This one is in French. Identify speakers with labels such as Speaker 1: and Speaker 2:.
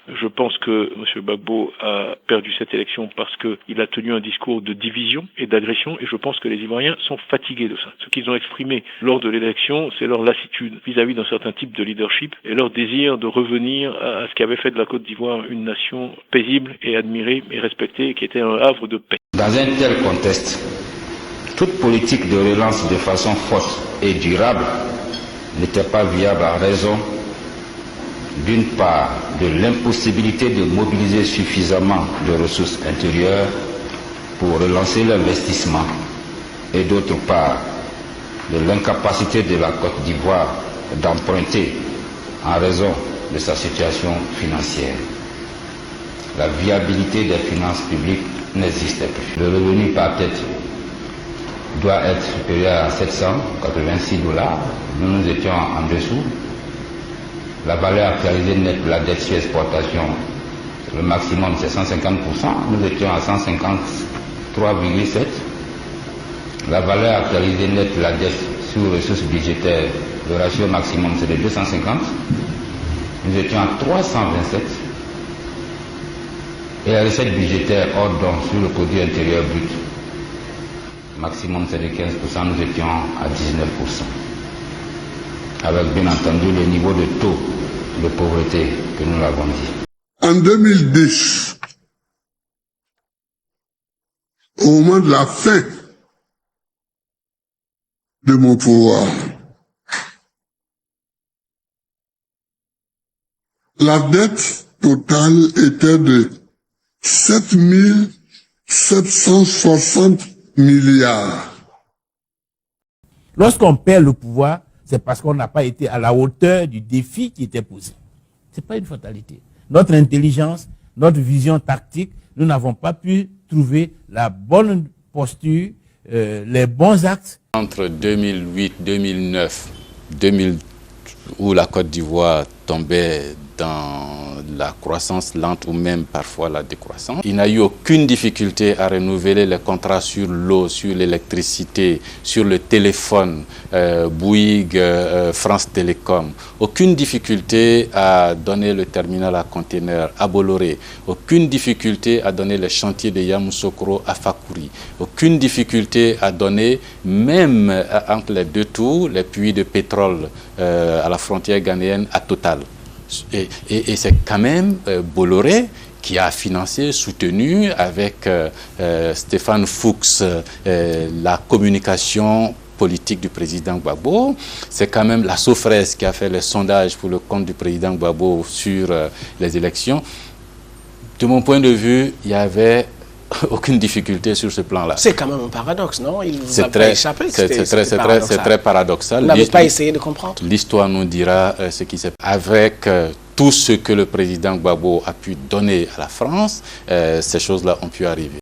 Speaker 1: Je pense que M. Gbagbo a perdu cette élection parce qu'il a tenu un discours de division et d'agression, et je pense que les Ivoiriens sont fatigués de ça. Ce qu'ils ont exprimé lors de l'élection, c'est leur lassitude vis-à-vis d'un certain type de leadership et leur désir de revenir à ce qui avait fait de la Côte d'Ivoire une nation paisible et admirée et respectée, et qui était un havre de paix.
Speaker 2: Dans un tel contexte, toute politique de relance de façon forte et durable n'était pas viable à raison, d'une part, de l'impossibilité de mobiliser suffisamment de ressources intérieures pour relancer l'investissement, et d'autre part, de l'incapacité de la Côte d'Ivoire d'emprunter en raison de sa situation financière. La viabilité des finances publiques n'existait plus. Le revenu par tête doit être supérieur à 786 $. Nous étions en dessous. La valeur actualisée nette de la dette sur exportation, le maximum c'est 150%. Nous étions à 153,7. La valeur actualisée nette de la dette sur ressources budgétaires, le ratio maximum c'est de 250. Nous étions à 327. Et la recette budgétaire hors don sur le produit intérieur brut, maximum c'est de 15%, nous étions à 19%. Avec bien entendu le niveau de taux de pauvreté que nous l'avons dit.
Speaker 3: En 2010, au moment de la fin de mon pouvoir, la dette totale était de 7 760 milliards.
Speaker 4: Lorsqu'on perd le pouvoir, c'est parce qu'on n'a pas été à la hauteur du défi qui était posé. Ce n'est pas une fatalité. Notre intelligence, notre vision tactique, nous n'avons pas pu trouver la bonne posture, les bons axes.
Speaker 5: Entre 2008, 2009, 2000, où la Côte d'Ivoire tombait dans la croissance lente ou même parfois la décroissance. Il n'a eu aucune difficulté à renouveler les contrats sur l'eau, sur l'électricité, sur le téléphone, Bouygues, France Télécom. Aucune difficulté à donner le terminal à conteneurs à Bolloré. Aucune difficulté à donner les chantiers de Yamoussoukro à Fakouri. Aucune difficulté à donner, même entre les deux tours, les puits de pétrole à la frontière ghanéenne à Total. Et c'est quand même Bolloré qui a financé, soutenu avec Stéphane Fuchs la communication politique du président Gbagbo. C'est quand même la Sofres qui a fait les sondages pour le compte du président Gbagbo sur les élections. De mon point de vue, il y avait aucune difficulté sur ce plan-là.
Speaker 6: C'est quand même un paradoxe, non? Il vous a pas échappé.
Speaker 5: C'est très paradoxal.
Speaker 6: Vous n'avez pas essayé de comprendre?
Speaker 5: L'histoire nous dira ce qui s'est passé. Avec tout ce que le président Gbagbo a pu donner à la France, ces choses-là ont pu arriver.